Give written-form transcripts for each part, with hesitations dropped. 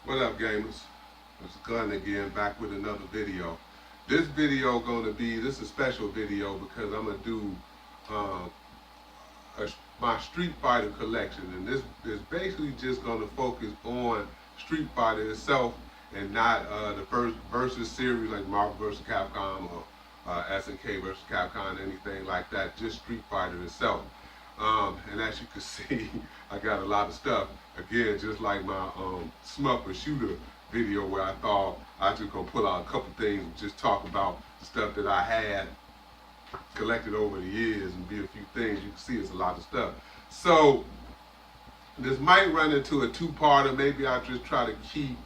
What up, gamers? It's Gunn again, back with another video. This video this is a special video because I'm gonna do uh, my Street Fighter collection, and this is basically just gonna focus on Street Fighter itself and not the first versus series like Marvel vs. Capcom or SNK vs. Capcom, anything like that. Just Street Fighter itself. And as you can see, I got a lot of stuff. Again, just like my Smuffer shooter video where I thought I was just gonna pull out a couple things and just talk about the stuff that I had collected over the years and be a few things. You can see it's a lot of stuff. So this might run into a two-parter. Maybe I'll just try to keep,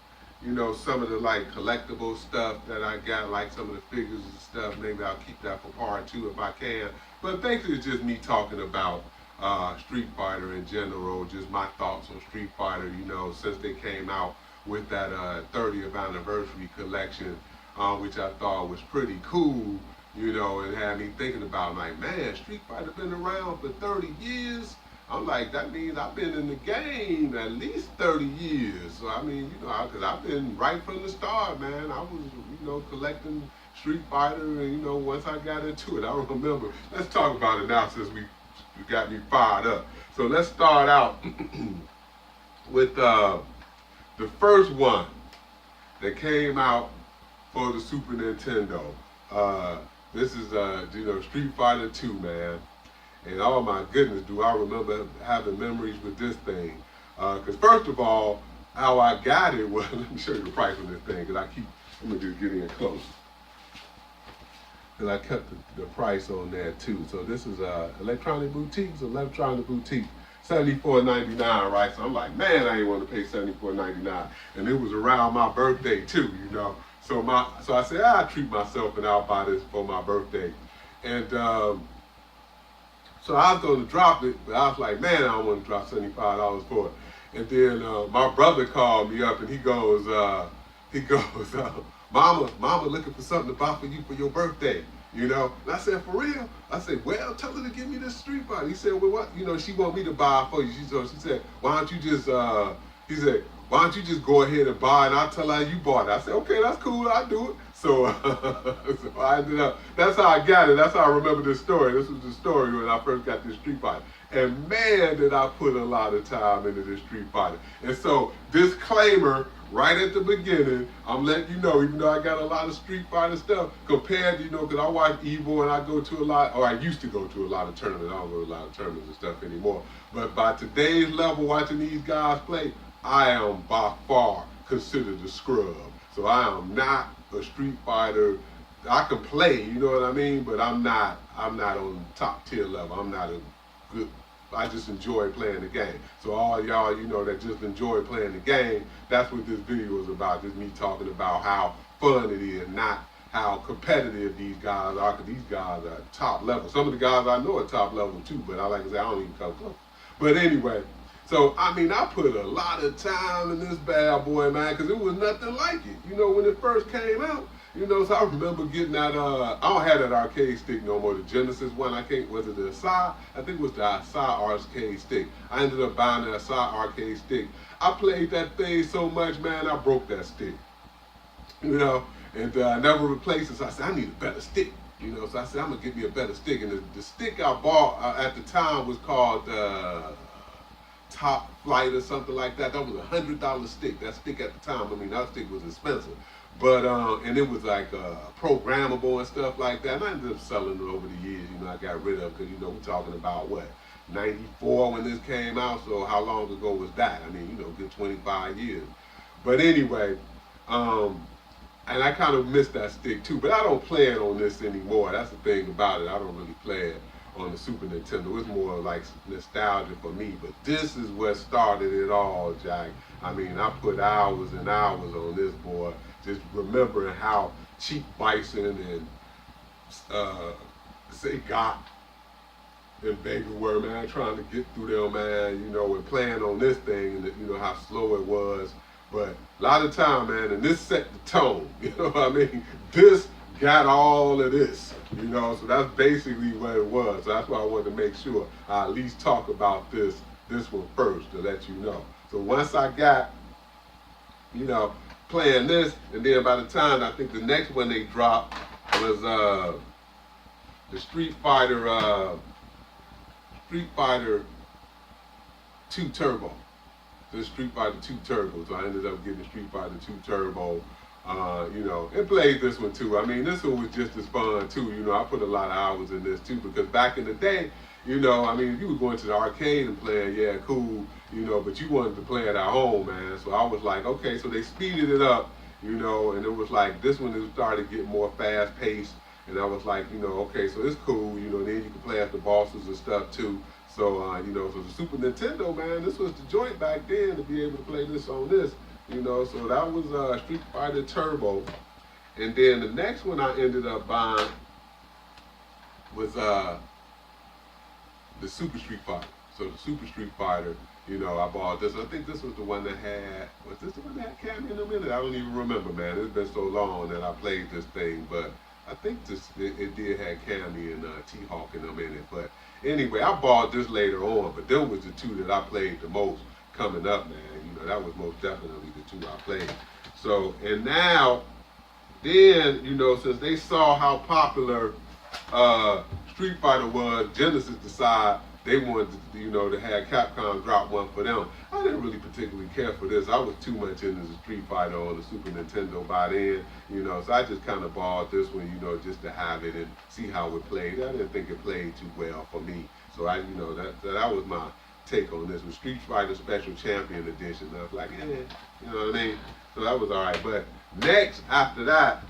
some of the like collectible stuff that I got, like some of the figures and stuff. Maybe I'll keep that for part two if I can. But basically it's just me talking about Street Fighter in general, just my thoughts on Street Fighter, since they came out with that 30th anniversary collection, which I thought was pretty cool, and had me thinking about, like, man, Street Fighter been around for 30 years. I'm like, that means I've been in the game at least 30 years. So, I mean, because I've been right from the start, man. I was, collecting Street Fighter, and, once I got into it, I remember. Let's talk about it now since you got me fired up. So let's start out with the first one that came out for the Super Nintendo. This is Street Fighter 2, man. And oh my goodness, do I remember having memories with this thing. Because first of all, how I got it was, let me show you the price on this thing, because let me just get in close. Because I kept the price on there too. So this is Electronic Boutique, $74.99, right? So I'm like, man, I ain't want to pay $74.99. And it was around my birthday too, So I said, I'll treat myself and I'll buy this for my birthday. And so I was going to drop it, but I was like, man, I don't want to drop $75 for it. And then my brother called me up and he goes, Mama looking for something to buy for you for your birthday, And I said, for real? I said, well, tell her to give me this Street Fighter. He said, well, what? She want me to buy it for you. She said, why don't you just, he said, why don't you just go ahead and buy it and I'll tell her you bought it. I said, okay, that's cool, I'll do it. So, so I ended up, that's how I got it. That's how I remember this story. This was the story when I first got this Street Fighter. And man, did I put a lot of time into this Street Fighter. And so, disclaimer, right at the beginning, I'm letting you know, even though I got a lot of Street Fighter stuff, compared, because I watch Evo and I go to a lot, or I used to go to a lot of tournaments. I don't go to a lot of tournaments and stuff anymore. But by today's level, watching these guys play, I am by far considered a scrub. So I am not a Street Fighter. I can play, you know what I mean? But I'm not on top tier level. I'm not a good, I just enjoy playing the game. So all y'all, that just enjoy playing the game, that's what this video is about. Just me talking about how fun it is, not how competitive these guys are, because these guys are top level. Some of the guys I know are top level too, but I like to say I don't even come close. But anyway, so, I mean, I put a lot of time in this bad boy, man, because it was nothing like it. When it first came out, so I remember getting that, I don't have that arcade stick no more, the Genesis one. Was it the Asai? I think it was the Asai arcade stick. I ended up buying the Asai arcade stick. I played that thing so much, man, I broke that stick. And I never replaced it, so I said, I need a better stick. So I said, I'm going to get me a better stick. And the stick I bought at the time was called Top Flight or something like that. That was $100 stick. That stick at the time, I mean, that stick was expensive. But, and it was like programmable and stuff like that. And I ended up selling it over the years. I got rid of it because, we're talking about what? 94 when this came out. So how long ago was that? I mean, good 25 years. But anyway, and I kind of missed that stick too. But I don't play it on this anymore. That's the thing about it. I don't really play it on the Super Nintendo. It's more like nostalgia for me. But this is what started it all, Jack. I mean, I put hours and hours on this boy, just remembering how Cheap Bison and Got and Vega were, man, trying to get through there, man, and playing on this thing, and how slow it was. But a lot of time, man, and this set the tone, you know what I mean? This got all of this, so that's basically what it was. So that's why I wanted to make sure I at least talk about this one first to let you know. So once I got you know, playing this, and then by the time I think the next one they dropped was the Street Fighter 2 Turbo. The Street Fighter 2 Turbo. So I ended up getting the Street Fighter 2 Turbo. You know, and played this one too. I mean, this one was just as fun too. You know, I put a lot of hours in this too because back in the day, you know, I mean, if you were going to the arcade and playing, yeah, cool, you know, but you wanted to play it at home, man. So I was like, okay, so they speeded it up, you know, and it was like this one started getting more fast paced, and I was like, you know, okay, so it's cool, you know, then you can play at the bosses and stuff too. So, you know, so the Super Nintendo, man, this was the joint back then to be able to play this on this. You know, so that was Street Fighter Turbo. And then the next one I ended up buying was the Super Street Fighter. So the Super Street Fighter, you know, I bought this. I think this was the one that had, was this the one that had Cammy in it? I don't even remember, man. It's been so long that I played this thing. But I think it did have Cammy and T-Hawk in them in it. But anyway, I bought this later on. But them was the two that I played the most coming up, man. You know, that was most definitely the two I played. So, and now, then, you know, since they saw how popular Street Fighter was, Genesis decided they wanted to, you know, to have Capcom drop one for them. I didn't really particularly care for this. I was too much into the Street Fighter on the Super Nintendo by then, you know, so I just kind of borrowed this one, you know, just to have it and see how it played. I didn't think it played too well for me. So I, you know, that was my take on this was Street Fighter Special Champion Edition. I was like, you know what I mean? So that was all right. But next, after that,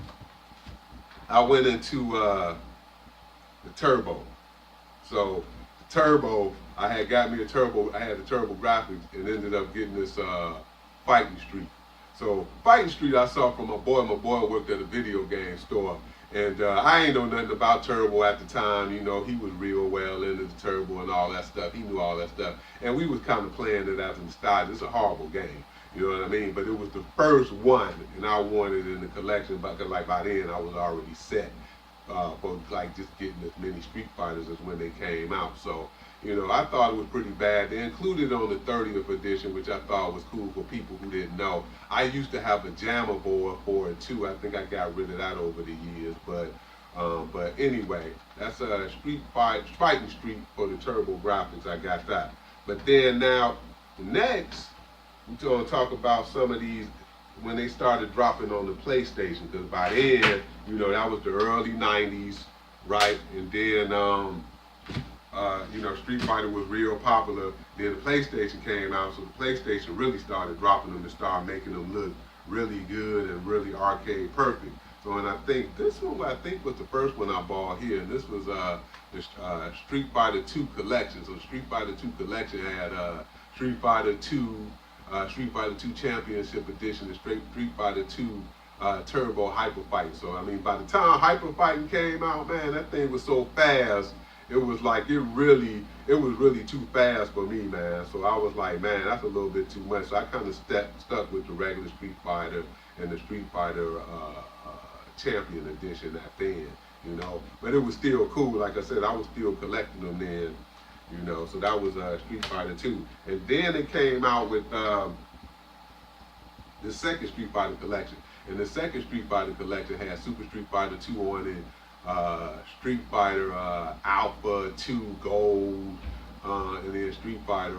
I went into the Turbo. So the Turbo, I had got me a Turbo. I had the Turbo graphics and ended up getting this Fighting Street. So Fighting Street I saw from my boy. My boy worked at a video game store. And I ain't know nothing about Turbo at the time. You know, he was real well into the Turbo and all that stuff. He knew all that stuff. And we was kind of playing it as a style. It's a horrible game. You know what I mean? But it was the first one, and I wanted it in the collection. But like by then, I was already set for like just getting as many Street Fighters as when they came out. So, you know, I thought it was pretty bad. They included on the 30th edition, which I thought was cool for people who didn't know. I used to have a jammer board for it too. I think I got rid of that over the years. But anyway, that's Fighting Street for the Turbo graphics. I got that. But then now, next, we're going to talk about some of these when they started dropping on the PlayStation. Because by then, you know, that was the early 90s, right? And then, you know, Street Fighter was real popular. Then the PlayStation came out, so the PlayStation really started dropping them and started making them look really good and really arcade perfect. So, and I think this one, I think, was the first one I bought here, and this was the Street Fighter 2 collection. So, Street Fighter 2 collection had Street Fighter 2, Street Fighter 2 Championship Edition, and Street Fighter 2 Turbo Hyper Fight. So, I mean, by the time Hyper Fighting came out, man, that thing was so fast. It was like it was really too fast for me, man. So I was like, man, that's a little bit too much. So I kind of stuck with the regular Street Fighter and the Street Fighter Champion Edition at then, you know. But it was still cool. Like I said, I was still collecting them then, you know. So that was Street Fighter 2. And then it came out with the second Street Fighter collection. And the second Street Fighter collection had Super Street Fighter 2 on it. Street Fighter Alpha 2 Gold, and then Street Fighter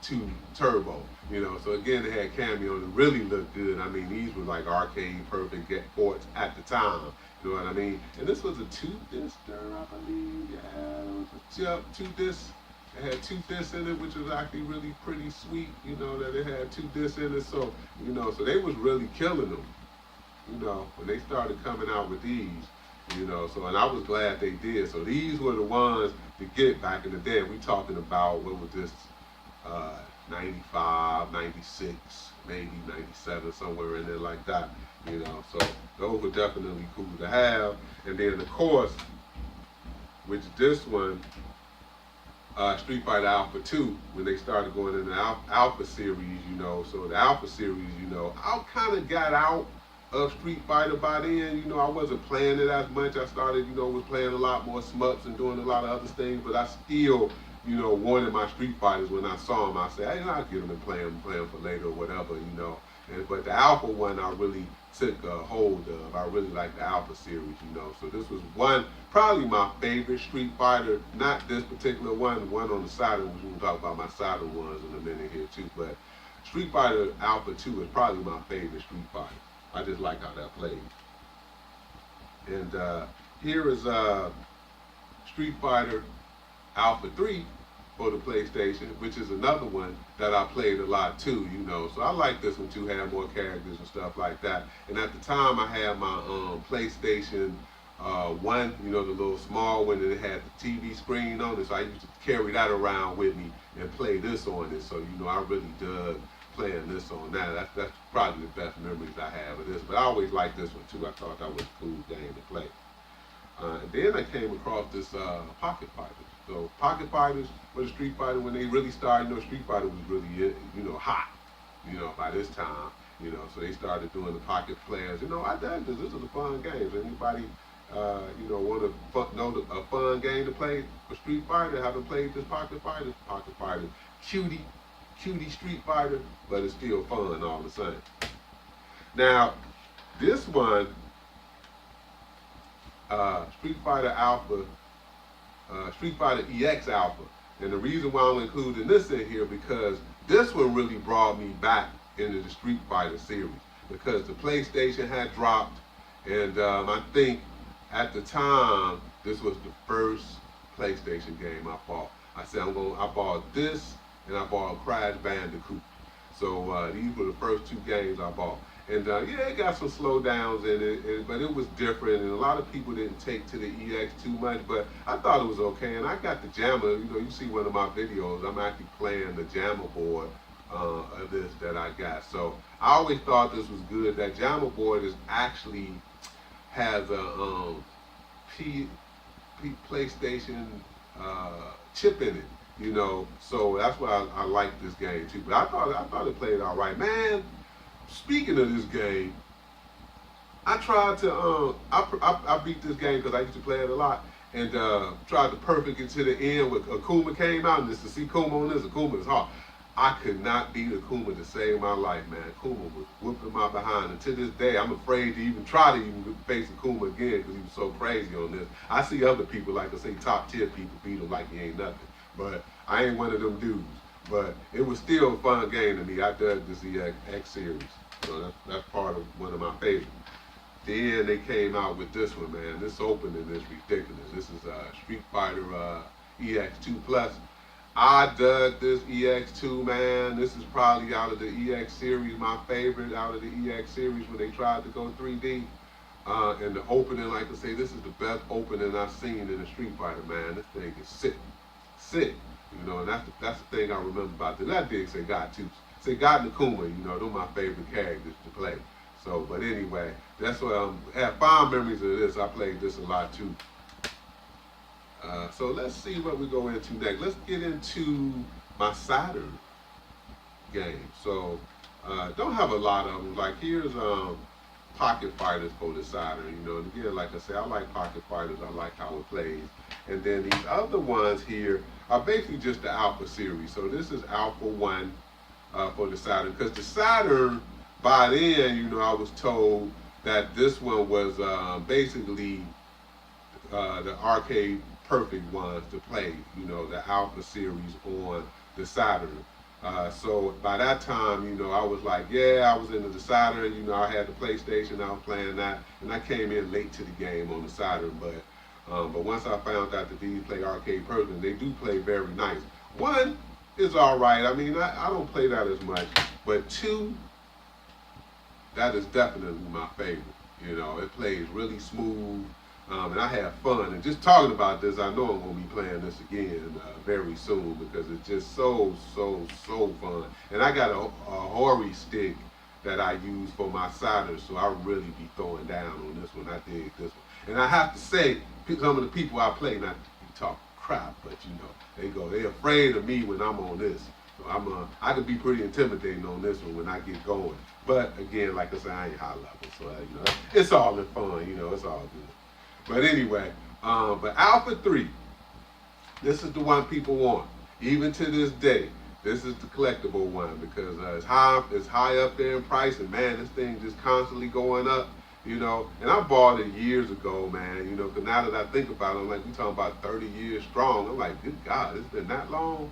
2 Turbo. You know, so again, they had Cammy on it. Really looked good. I mean, these were like arcade perfect ports at the time. You know what I mean? And this was a 2-disc, I believe. Yeah, it was a 2-disc. It had 2 discs in it, which was actually really pretty sweet. You know that it had 2 discs in it. So you know, so they was really killing them. You know, when they started coming out with these. You know, so, and I was glad they did. So these were the ones to get back in the day. We talking about, what was this, 95, 96, maybe 97, somewhere in there like that. You know, so those were definitely cool to have. And then, of course, which this one, Street Fighter Alpha 2, when they started going into the Alpha series, you know. So the Alpha series, you know, I kind of got out of Street Fighter by then. You know, I wasn't playing it as much. I started, you know, was playing a lot more smuts and doing a lot of other things, but I still, you know, wanted my Street Fighters when I saw them. I said, hey, I'll get them and play them for later or whatever, you know. But the Alpha one I really took a hold of. I really like the Alpha series, you know. So this was probably my favorite Street Fighter. Not this particular one, one on the Saturn, which we'll talk about my Saturn ones in a minute here too. But Street Fighter Alpha 2 is probably my favorite Street Fighter. I just like how that plays. And here is Street Fighter Alpha 3 for the PlayStation, which is another one that I played a lot too, you know. So I like this one too, had more characters and stuff like that. And at the time I had my PlayStation 1, you know, the little small one that had the TV screen on it. So I used to carry that around with me and play this on it. So, you know, I really dug playing this on that. That's probably the best memories I have of this. But I always liked this one too. I thought that was a cool game to play. And then I came across this Pocket Fighters. So Pocket Fighters was a Street Fighter when they really started. You know, Street Fighter was really, you know, hot, you know, by this time. You know, so they started doing the Pocket players. You know, I dug this. This is a fun game. So anybody, you know, want to know a fun game to play for Street Fighter, haven't played this Pocket Fighter. Pocket Fighter, cutie Street Fighter, but it's still fun all the same. Now, this one, Street Fighter Alpha, Street Fighter EX Alpha. And the reason why I'm including this in here, because this one really brought me back into the Street Fighter series, because the PlayStation had dropped, and I think at the time this was the first PlayStation game I bought. I said I bought this, and I bought Crash Bandicoot. So these were the first two games I bought. And yeah, it got some slowdowns in it, but it was different, and a lot of people didn't take to the EX too much, but I thought it was okay. And I got the jammer, you know, you see one of my videos, I'm actually playing the jammer board of this that I got. So I always thought this was good. That jammer board is actually has a PlayStation chip in it, you know, so that's why I like this game too. But I thought it played all right, man. Speaking of this game, I tried to I beat this game because I used to play it a lot, and tried to perfect it to the end when Akuma came out. And just to see Akuma on this, Akuma is hard. I could not beat Akuma to save my life, man. Akuma was whooping my behind, and to this day, I'm afraid to even try to even face Akuma again because he was so crazy on this. I see other people, like I say, top tier people beat him like he ain't nothing, but I ain't one of them dudes. But it was still a fun game to me. I dug this EX series. So that's part of one of my favorites. Then they came out with this one, man. This opening is ridiculous. This is Street Fighter EX2 Plus. I dug this EX2, man. This is probably out of the EX series, my favorite out of the EX series when they tried to go 3D. And the opening, like I say, this is the best opening I've seen in a Street Fighter, man. This thing is sick. You know, and that's the thing I remember about this. I did say God too. Say God and Akuma, you know, they're my favorite characters to play. So, but anyway, that's what I have fond memories of this. I played this a lot too. So let's see what we go into next. Let's get into my Saturn game. So, don't have a lot of them. Like here's Pocket Fighters for the Saturn. You know, and again, like I say, I like Pocket Fighters. I like how it plays. And then these other ones here are basically just the Alpha series. So this is Alpha 1 for the Saturn. Because the Saturn, by then, you know, I was told that this one was basically the arcade perfect ones to play, you know, the Alpha series on the Saturn. So by that time, you know, I was like, yeah, I was into the Saturn, you know, I had the PlayStation, I was playing that, and I came in late to the game on the Saturn, but once I found out that these play arcade perfect, they do play very nice. One is all right. I mean, I don't play that as much, but two, that is definitely my favorite. You know, it plays really smooth, and I have fun. And just talking about this, I know I'm going to be playing this again very soon because it's just so fun. And I got a Hori stick that I use for my Saturn, so I really be throwing down on this one. I dig this one. And I have to say, some of the people I play, not to talk crap, but you know, they're afraid of me when I'm on this. So I can be pretty intimidating on this one when I get going. But again, like I said, I ain't high level, so you know, it's all in fun. You know, it's all good. But anyway, but Alpha 3, this is the one people want, even to this day. This is the collectible one because it's high up there in price, and man, this thing just constantly going up. You know, and I bought it years ago, man. You know, because now that I think about it, I'm like, we talking about 30 years strong. I'm like, good God, it's been that long.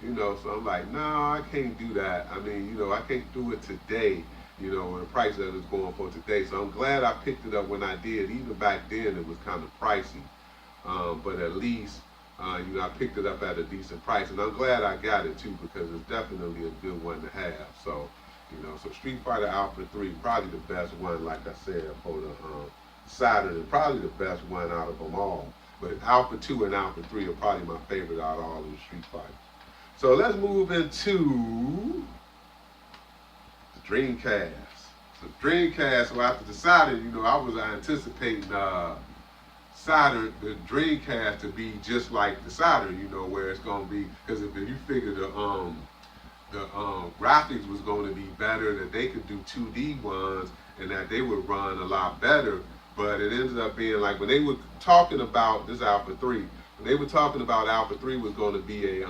You know, so I'm like, no, I can't do that. I mean, you know, I can't do it today. You know, the price that it's going for today. So I'm glad I picked it up when I did. Even back then, it was kind of pricey, but at least you know, I picked it up at a decent price, and I'm glad I got it too because it's definitely a good one to have. So, you know, so Street Fighter Alpha 3, probably the best one, like I said, for the Saturn, and probably the best one out of them all. But Alpha 2 and Alpha 3 are probably my favorite out of all of the Street Fighters. So let's move into the Dreamcast. So Dreamcast, so after the Saturn, you know, I was anticipating Saturn, the Dreamcast, to be just like the Saturn, you know, where it's gonna be, because if you figure the graphics was going to be better, that they could do 2D ones, and that they would run a lot better. But it ended up being like when they were talking about this Alpha 3, when they were talking about Alpha 3 was going to be a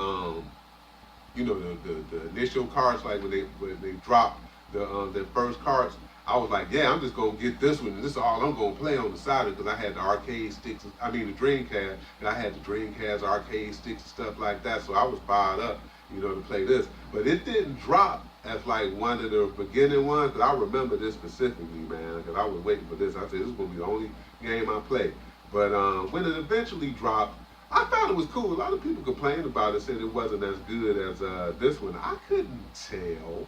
you know, the initial carts, like when they dropped the first carts, I was like, yeah, I'm just gonna get this one, and this is all I'm gonna play on the Saturn, because I had the arcade sticks, I mean the Dreamcast, and I had the Dreamcast arcade sticks and stuff like that, so I was fired up, you know, to play this. But it didn't drop as like one of the beginning ones, because I remember this specifically, man, because I was waiting for this. I said, this is gonna be the only game I play. But when it eventually dropped, I thought it was cool. A lot of people complained about it, said it wasn't as good as this one. I couldn't tell.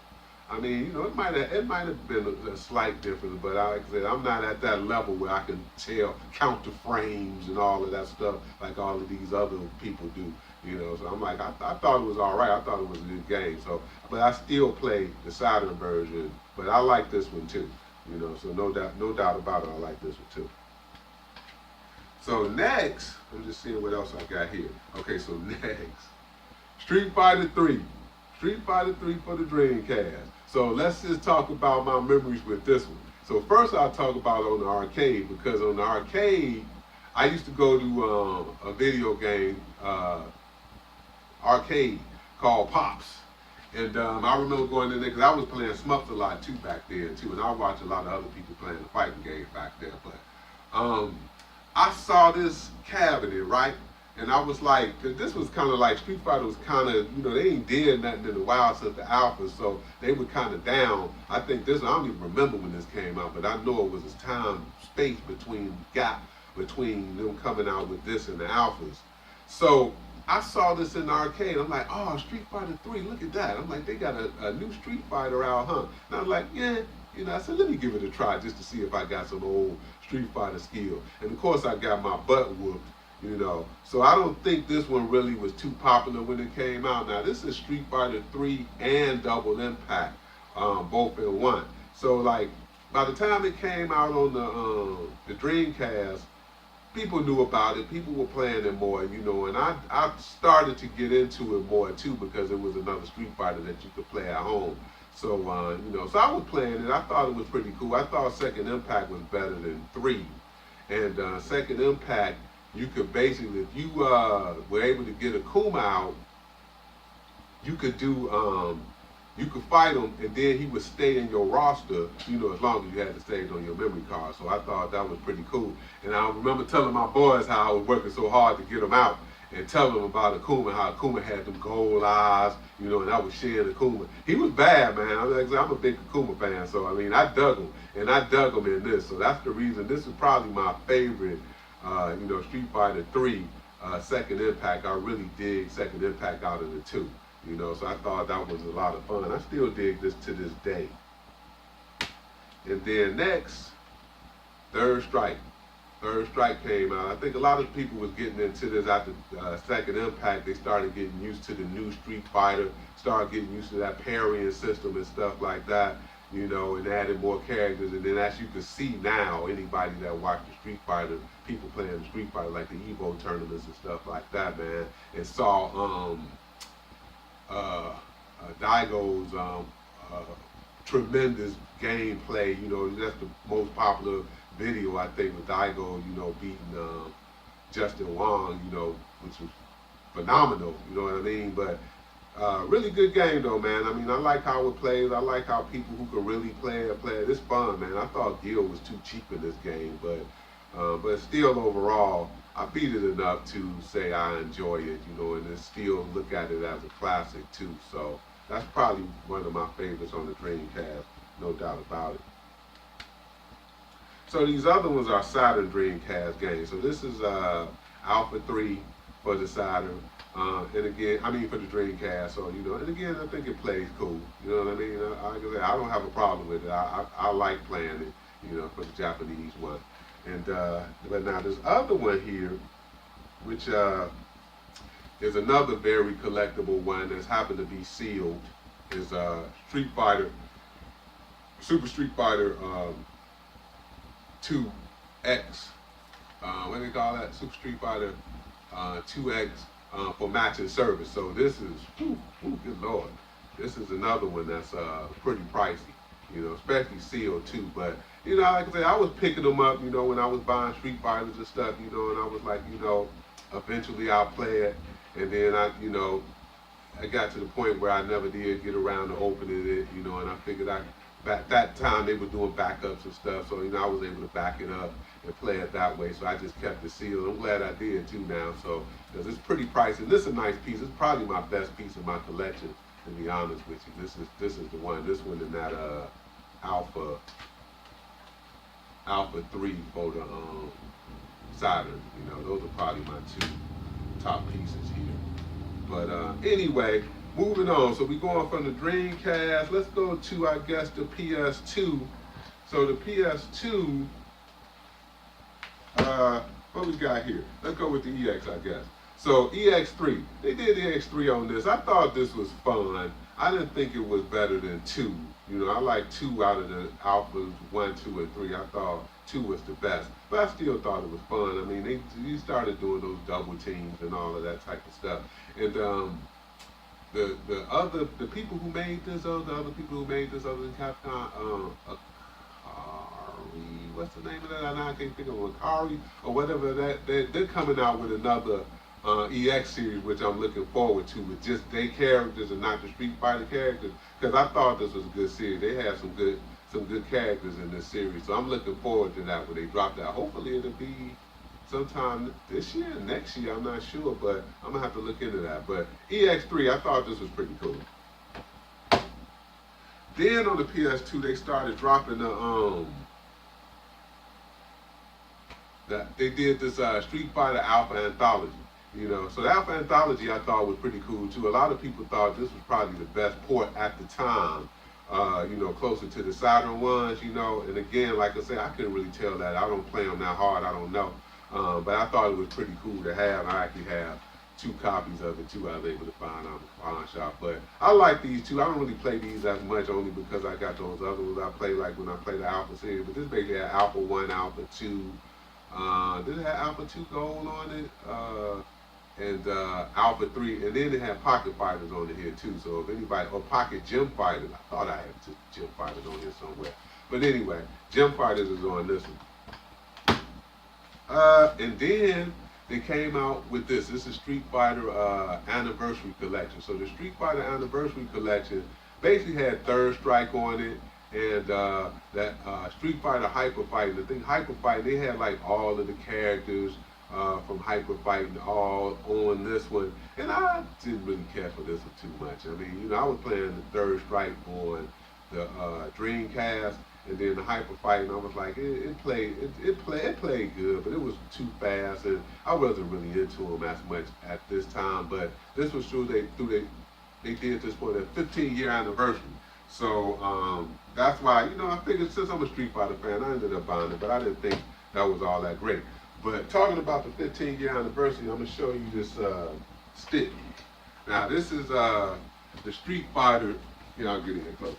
I mean, you know, it might have been a slight difference, but like I said, I'm not at that level where I can tell, count the frames and all of that stuff like all of these other people do. You know, so I'm like, I thought it was all right. I thought it was a good game. So, but I still play the Saturn version, but I like this one too. You know, so no doubt about it, I like this one too. So next, I'm just seeing what else I got here. Okay, so next, Street Fighter 3. Street Fighter 3 for the Dreamcast. So let's just talk about my memories with this one. So first I'll talk about on the arcade, because on the arcade, I used to go to a video game arcade called Pops. And I remember going in there, because I was playing Smups a lot too back then too, and I watched a lot of other people playing the fighting games back there. But I saw this cabinet, right? And I was like, cause this was kind of like Street Fighter was kind of, you know, they ain't did nothing in a while since the Alpha, so they were kind of down. I think this, I don't even remember when this came out, but I know it was this time, space gap between them coming out with this and the Alphas. So I saw this in the arcade. I'm like, oh, Street Fighter 3, look at that. I'm like, they got a new Street Fighter out, huh? And I was like, yeah. You know, I said, let me give it a try just to see if I got some old Street Fighter skill. And of course, I got my butt whooped, you know. So I don't think this one really was too popular when it came out. Now, this is Street Fighter 3 and Double Impact, both in one. So, like, by the time it came out on the Dreamcast, people knew about it. People were playing it more, you know. And I started to get into it more, too, because it was another Street Fighter that you could play at home. So, you know, so I was playing it. I thought it was pretty cool. I thought Second Impact was better than 3. And Second Impact, you could basically, if you were able to get a Kuma out, you could do, you could fight him, and then he would stay in your roster, you know, as long as you had to save on your memory card. So I thought that was pretty cool. And I remember telling my boys how I was working so hard to get him out, and telling them about Akuma, how Akuma had them gold eyes, you know, and I was sharing Akuma. He was bad, man. I'm a big Akuma fan, so I mean, I dug him, and I dug him in this. So that's the reason this is probably my favorite, you know, Street Fighter 3 Second Impact. I really dig Second Impact out of the two, you know, so I thought that was a lot of fun. I still dig this to this day. And then next, Third Strike. Third Strike came out. I think a lot of people was getting into this after Second Impact. They started getting used to the new Street Fighter, started getting used to that parrying system and stuff like that, you know, and added more characters. And then as you can see now, anybody that watched the Street Fighter, people playing the Street Fighter, like the Evo tournaments and stuff like that, man, and saw Daigo's tremendous gameplay. You know, that's the most popular video, I think, with Daigo, you know, beating Justin Wong, you know, which was phenomenal, you know what I mean? But Really good game though, man. I mean, I like how it plays. I like how people who can really play it play it. It's fun, man. I thought Gil was too cheap in this game, but still overall, I beat it enough to say I enjoy it, you know, and then still look at it as a classic too. So that's probably one of my favorites on the Dreamcast, no doubt about it. So these other ones are Saturn Dreamcast games. So this is Alpha 3 for the Saturn. And again, I mean for the Dreamcast. So, you know, and again, I think it plays cool. You know what I mean? Like I don't have a problem with it. I like playing it, you know, for the Japanese one. And but now this other one here, which is another very collectible one that's happened to be sealed, is Street Fighter, Super Street Fighter 2X. What do they call that? Super Street Fighter 2X for match and service. So this is, good lord, this is another one that's pretty pricey, you know, especially sealed too. But you know, like I said, I was picking them up, you know, when I was buying Street Fighters and stuff, you know, and I was like, you know, eventually I'll play it, and then I got to the point where I never did get around to opening it, you know, and I figured at that time they were doing backups and stuff, so, you know, I was able to back it up and play it that way, so I just kept it sealed. I'm glad I did too now, so, because it's pretty pricey. This is a nice piece. It's probably my best piece of my collection, to be honest with you. This is the one. This one in that Alpha 3 for the Saturn. You know, those are probably my two top pieces here. But anyway, moving on. So we're going from the Dreamcast. Let's go to, I guess, the PS2. So the PS2, what we got here? Let's go with the EX, I guess. So EX3, they did EX3 on this. I thought this was fun. I didn't think it was better than 2. You know, I like 2 out of the Alphas 1, 2, and 3. I thought 2 was the best, but I still thought it was fun. I mean, they started doing those double teams and all of that type of stuff. And the people who made this, the other people who made this other than Capcom, what's the name of that? I can't think of it. Akari or whatever. They're coming out with another EX series, which I'm looking forward to, with just their characters and not the Street Fighter characters. Because I thought this was a good series. They had some good characters in this series, so I'm looking forward to that when they drop that. Hopefully it'll be sometime this year, next year. I'm not sure, but I'm gonna have to look into that. But EX3, I thought this was pretty cool. Then on the PS2, they started dropping they did this Street Fighter Alpha Anthology. You know, so the Alpha Anthology I thought was pretty cool too. A lot of people thought this was probably the best port at the time. You know, closer to the Saturn ones, you know, and again, like I said, I couldn't really tell that. I don't play them that hard, I don't know. But I thought it was pretty cool to have. I actually have 2 copies of it too I was able to find on the pawn shop. But I like these 2. I don't really play these as much, only because I got those other ones I play, like when I play the Alpha series. But this basically had Alpha 1, Alpha 2. Did it have Alpha 2 Gold on it? And Alpha 3, and then they had Pocket Fighters on it here too. So if anybody, or Pocket Gym Fighters, I thought I had Gym Fighters on here somewhere. But anyway, Gym Fighters is on this one. And then they came out with this. This is Street Fighter Anniversary Collection. So the Street Fighter Anniversary Collection basically had Third Strike on it, and that Street Fighter Hyper Fighting. The thing Hyper Fighting, they had like all of the characters from Hyper Fighting all on this one, and I didn't really care for this one too much. I mean, you know, I was playing the Third Strike on the Dreamcast, and then the Hyper Fighting, I was like, it played good, but it was too fast, and I wasn't really into them as much at this time. But this was true. They did this for their 15-year anniversary, so that's why, you know, I figured since I'm a Street Fighter fan, I ended up buying it, but I didn't think that was all that great. But talking about the 15-year anniversary, I'm going to show you this stick. Now, this is the Street Fighter. You know, I'll get in here close.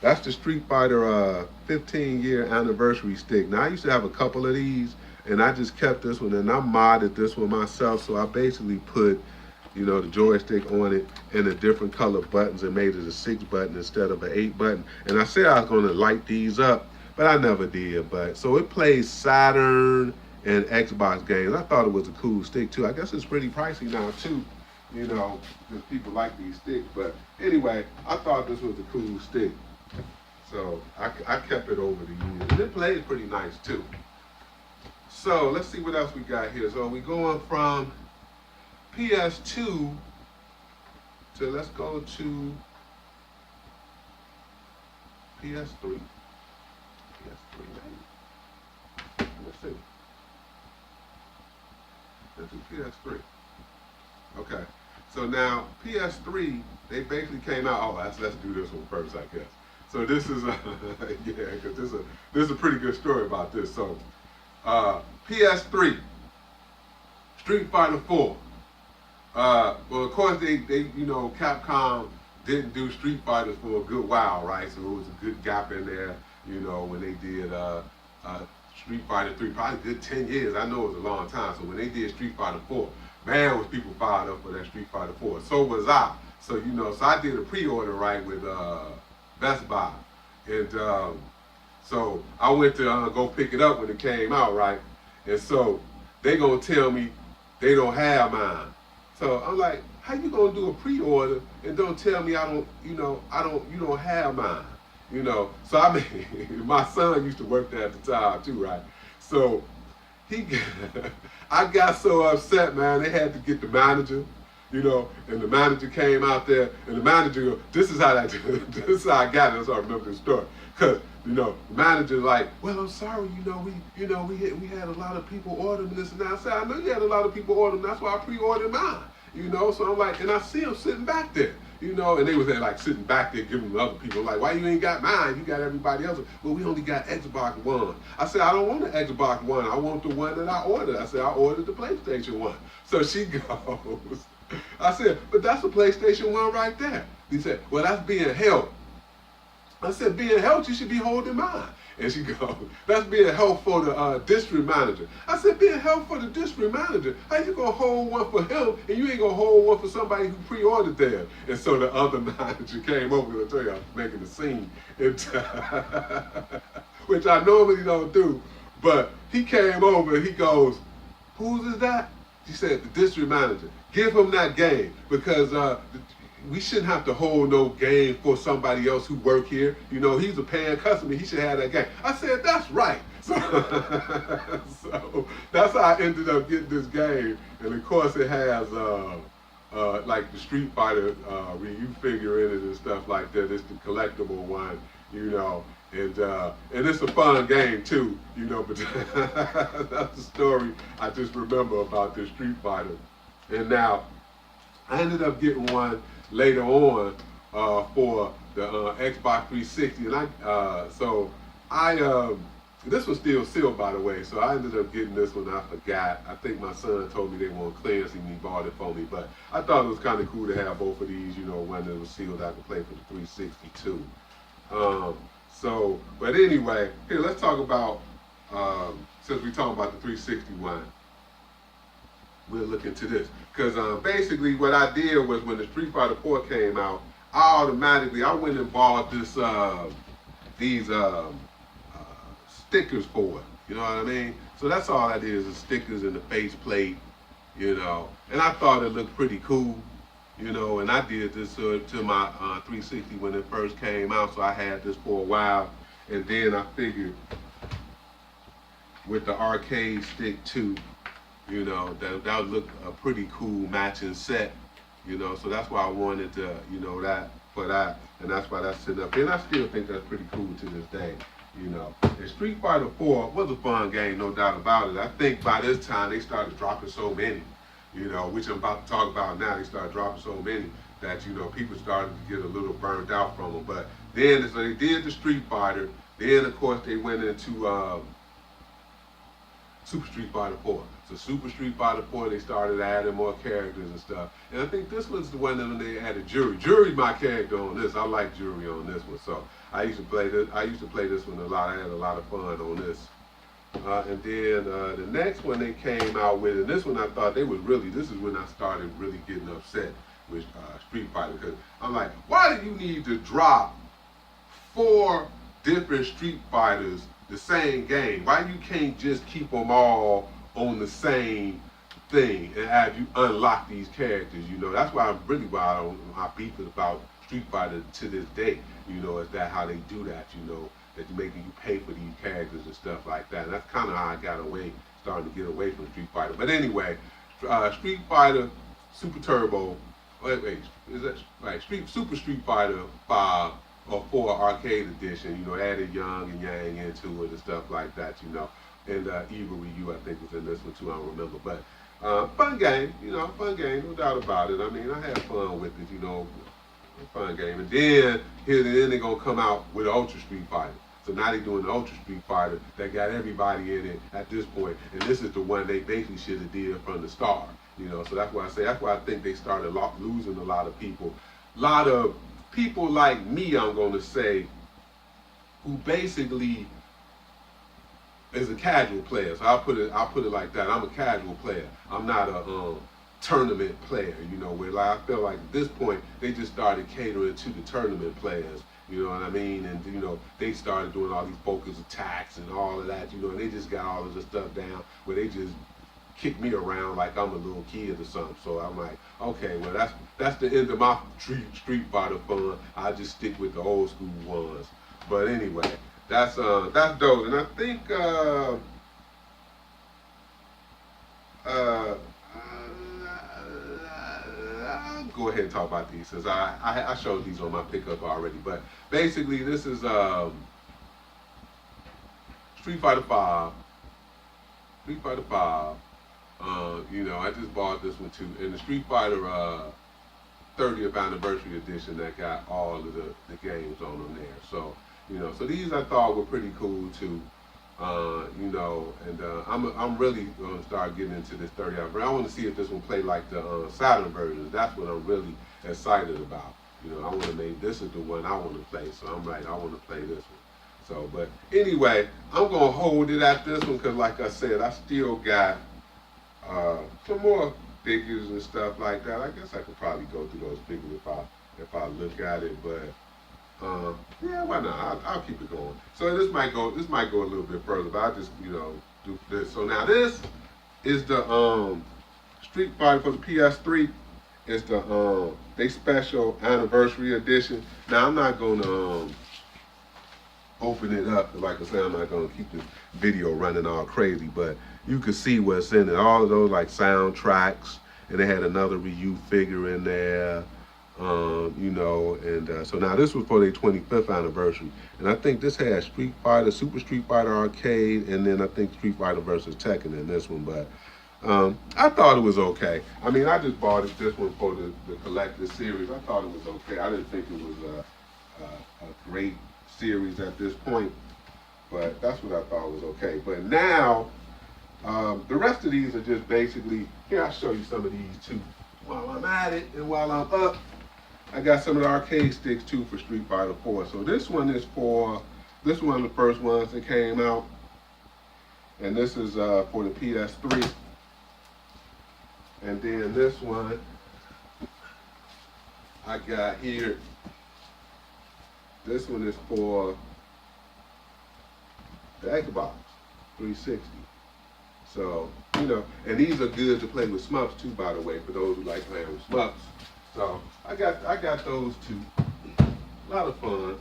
That's the Street Fighter 15-year anniversary stick. Now, I used to have a couple of these, and I just kept this one, and I modded this one myself. So I basically put, you know, the joystick on it and the different color buttons and made it a 6 button instead of an 8 button. And I said I was going to light these up, but I never did. But so it plays Saturn and Xbox games. I thought it was a cool stick too. I guess it's pretty pricey now too, you know, because people like these sticks. But anyway, I thought this was a cool stick. So I kept it over the years. And it plays pretty nice too. So let's see what else we got here. So we going from PS2 to, let's go to PS3. PS3, maybe. Let's see. Let's do PS3. Okay. So now PS3, they basically came out. Oh, let's do this one first, I guess. So this is yeah, because this is a pretty good story about this. So PS3, Street Fighter 4. Well, of course they you know, Capcom didn't do Street Fighters for a good while, right? So it was a good gap in there, you know, when they did Street Fighter 3, probably a good 10 years. I know it was a long time. So when they did Street Fighter 4, man, was people fired up for that Street Fighter 4. So was I. So, you know, so I did a pre-order, right, with Best Buy. And so I went to go pick it up when it came out, right? And so they gonna tell me they don't have mine. So I'm like, how you gonna do a pre-order and don't tell me you don't have mine? You know, so I mean, my son used to work there at the time too, right? So I got so upset, man. They had to get the manager, you know, and the manager came out there, and the manager, this is how I got it. That's how I remember the story. Cause you know, the manager's like, well, I'm sorry, we had a lot of people ordering this and that. I said, I know you had a lot of people ordering, that's why I pre-ordered mine, you know. So I'm like, and I see them sitting back there, you know, and they was there like sitting back there giving the other people like, why you ain't got mine? You got everybody else. Well, we only got Xbox One. I said, I don't want the Xbox One. I want the one that I ordered. I said, I ordered the PlayStation One. So she goes, I said, but that's the PlayStation One right there. He said, well, that's being held. I said, being held, you should be holding mine. And she goes, that's being held for the district manager. I said, being held for the district manager? How you gonna hold one for him and you ain't gonna hold one for somebody who pre-ordered there? And so the other manager came over, to tell you I was making a scene, and, which I normally don't do, but he came over and he goes, whose is that? She said, the district manager. Give him that game, because we shouldn't have to hold no game for somebody else who work here. You know, he's a paying customer. He should have that game. I said, that's right. So, so that's how I ended up getting this game. And of course it has like the Street Fighter Ryu figure in it and stuff like that. It's the collectible one, you know. And it's a fun game too, you know, but that's the story I just remember about the Street Fighter. And now, I ended up getting one later on for the Xbox 360, and this was still sealed, by the way, so I ended up getting this one. I forgot. I think my son told me they weren't clearancing me, bought it for me, but I thought it was kind of cool to have both of these, you know, one that was sealed I could play for the 360 too. But anyway, here, let's talk about, since we're talking about the 360 one, we'll look into this. Because basically what I did was when the Street Fighter 4 came out, I went and bought these stickers for it. You know what I mean? So that's all that is stickers and the face plate, you know. And I thought it looked pretty cool, you know, and I did this to my 360 when it first came out, so I had this for a while. And then I figured with the arcade stick too, you know, that would look a pretty cool matching set, you know, so that's why I wanted to, you know, and that's why that's sitting up here, and I still think that's pretty cool to this day, you know. And Street Fighter 4 was a fun game, no doubt about it. I think by this time they started dropping so many, you know, which I'm about to talk about now. They started dropping so many that, you know, people started to get a little burned out from them. But then, so they did the Street Fighter, then of course they went into Super Street Fighter 4. So Super Street Fighter 4, they started adding more characters and stuff. And I think this was the one that they added Jury. Jury's my character on this. I like Jury on this one. So I used to play this one a lot. I had a lot of fun on this. And then the next one they came out with, and this one I thought this is when I started really getting upset with Street Fighter, because I'm like, why do you need to drop 4 different Street Fighters the same game? Why you can't just keep them all on the same thing and have you unlock these characters? You know, that's why I beef it about Street Fighter to this day. You know, is that how they do that? You know, that you're making you pay for these characters and stuff like that. And that's kind of how I started to get away from Street Fighter. But anyway, Street Fighter Super Turbo. Wait, is that right? Super Street Fighter 5 or 4 Arcade Edition. You know, added Yang and Yang into it and stuff like that. You know, and Evil Ryu I think was in this one too. I don't remember, but fun game. You know, fun game, no doubt about it. I mean, I had fun with it. You know, fun game. And then they're gonna come out with Ultra Street Fighter. So now they're doing the Ultra Street Fighter that got everybody in it at this point. And this is the one they basically should have did from the start. You know, so that's why I think they started losing a lot of people. A lot of people like me, I'm gonna say, who basically is a casual player. So I'll put it like that. I'm a casual player. I'm not a tournament player, you know, where like, I feel like at this point they just started catering to the tournament players, you know what I mean? And you know, they started doing all these focus attacks and all of that, you know, and they just got all of this stuff down where they just kick me around like I'm a little kid or something. So I'm like, okay, well that's the end of my Street Fighter fun. I just stick with the old school ones. But anyway, that's those, and I think I'll go ahead and talk about these since I showed these on my pickup already. But basically, this is Street Fighter 5. Street Fighter 5. You know, I just bought this one too. And the Street Fighter 30th anniversary edition that got all of the games on them there. So, you know, so these I thought were pretty cool too. You know, and I'm really gonna start getting into this 30th anniversary. I want to see if this one play like the Saturn versions. That's what I'm really excited about. You know, I want to make this is the one I want to play. So I'm like, I want to play this one. So, but anyway, I'm gonna hold it at this one because, like I said, I still got some more figures and stuff like that. I guess I could probably go through those figures if I look at it, but yeah, why not? I'll keep it going. So this might go a little bit further, but I'll just, you know, do this. So now this is the Street Fighter for the PS3. It's the they special anniversary edition. Now I'm not gonna open it up. Like I said, I'm not gonna keep the video running all crazy, but you can see what's in it. All of those like soundtracks, and they had another Ryu figure in there. You know, and so now this was for their 25th anniversary, and I think this had Street Fighter, Super Street Fighter Arcade, and then I think Street Fighter versus Tekken in this one. But I thought it was okay. I mean, I just bought this one for the collector series. I thought it was okay. I didn't think it was a great series at this point, but that's what I thought was okay. But now the rest of these are just basically, here I'll show you some of these too while I'm at it, and while I'm up, I got some of the arcade sticks too for Street Fighter 4. So this one is this one of the first ones that came out, and this is for the PS3. And then this one I got here. This one is for the Xbox 360. So, you know, and these are good to play with Smuffs too, by the way, for those who like playing with Smuffs. So I got those too. A lot of fun.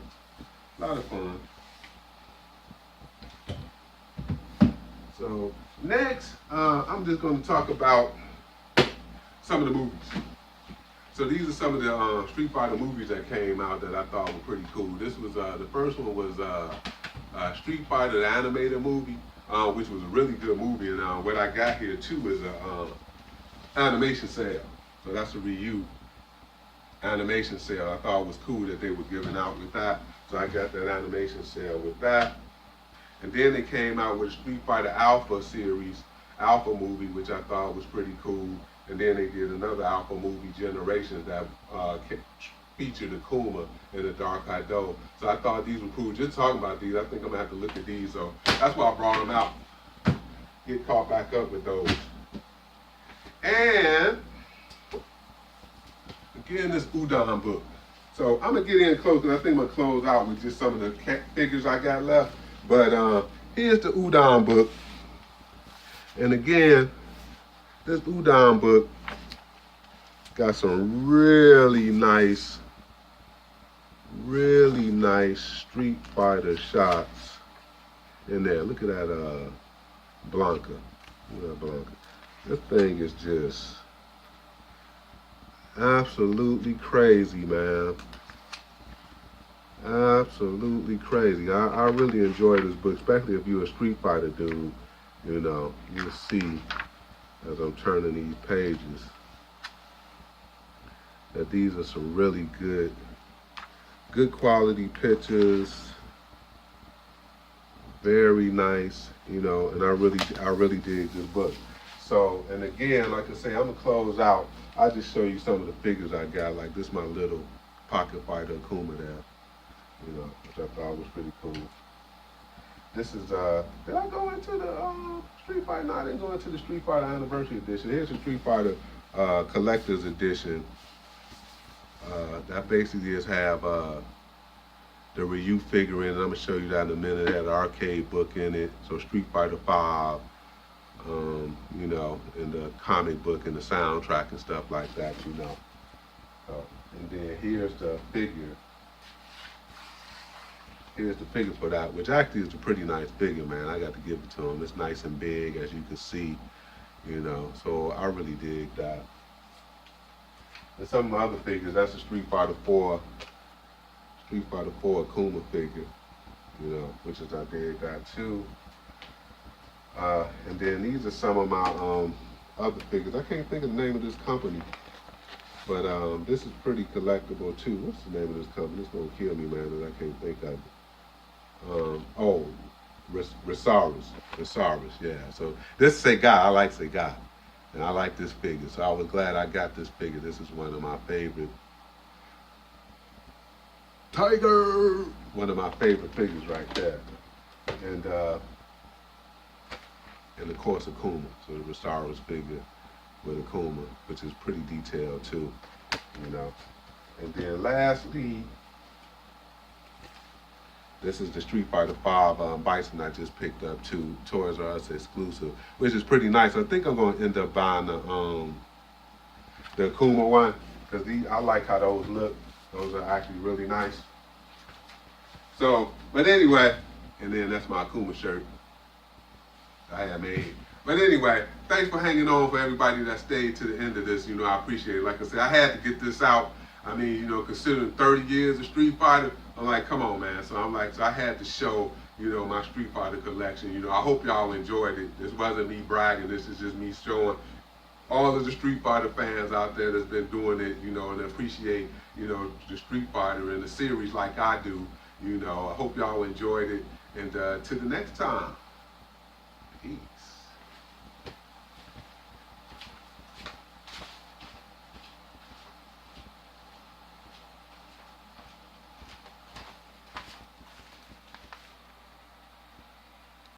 So next, I'm just going to talk about some of the movies. So these are some of the Street Fighter movies that came out that I thought were pretty cool. This was the first one was Street Fighter the animated movie, which was a really good movie. And what I got here too is a animation sale. So that's a Ryu animation sale. I thought it was cool that they were giving out with that. So I got that animation sale with that. And then they came out with a Street Fighter Alpha series, Alpha movie, which I thought was pretty cool. And then they did another Alpha movie, Generations, that featured Akuma and the Dark Kaido. So I thought these were cool. Just talking about these, I think I'm gonna have to look at these. So that's why I brought them out. Get caught back up with those. And again, this Udon book. So I'm gonna get in close, and I think I'm gonna close out with just some of the figures I got left. But here's the Udon book. And again, this Udon book got some really nice Street Fighter shots in there. Look at that Blanca. Look at that Blanca. This thing is just absolutely crazy, man. Absolutely crazy. I really enjoy this book, especially if you're a Street Fighter dude. You know, you'll see as I'm turning these pages that these are some really good quality pictures. Very nice, you know, and I really dig this book. So, and again, like I say, I'm gonna close out. I'll just show you some of the figures I got. Like this, my little pocket fighter Akuma there, you know, which I thought was pretty cool. This is, did I go into the Street Fighter? No, I didn't go into the Street Fighter Anniversary Edition. Here's the Street Fighter Collector's Edition. That basically is have the Ryu figurine, and I'm gonna show you that in a minute. It had an arcade book in it, so Street Fighter 5, you know, and the comic book and the soundtrack and stuff like that, you know. And then here's the figure. Here's the figure for that, which actually is a pretty nice figure, man. I got to give it to him. It's nice and big, as you can see, you know. So I really dig that. And some of my other figures, that's a Street Fighter 4 Akuma figure, you know, which is I dig that too. And then these are some of my other figures. I can't think of the name of this company, but this is pretty collectible too. What's the name of this company? It's gonna kill me, man, that I can't think of it. Resaurus, yeah. So this Sega, I like Sega, and I like this figure. So I was glad I got this figure. This is one of my favorite. Tiger! One of my favorite figures right there. And of course Akuma. So the Resaurus figure with Akuma, which is pretty detailed too, you know. And then lastly, this is the Street Fighter 5 Bison I just picked up too, Toys R Us exclusive, which is pretty nice. I think I'm gonna end up buying the Akuma one, because I like how those look. Those are actually really nice. So, but anyway, and then that's my Akuma shirt I had made. But anyway, thanks for hanging on, for everybody that stayed to the end of this. You know, I appreciate it. Like I said, I had to get this out. I mean, you know, considering 30 years of Street Fighter, I'm like, come on, man. So I'm like, so I had to show, you know, my Street Fighter collection. You know, I hope y'all enjoyed it. This wasn't me bragging. This is just me showing all of the Street Fighter fans out there that's been doing it, you know, and appreciate, you know, the Street Fighter and the series like I do. You know, I hope y'all enjoyed it. And till the next time, peace.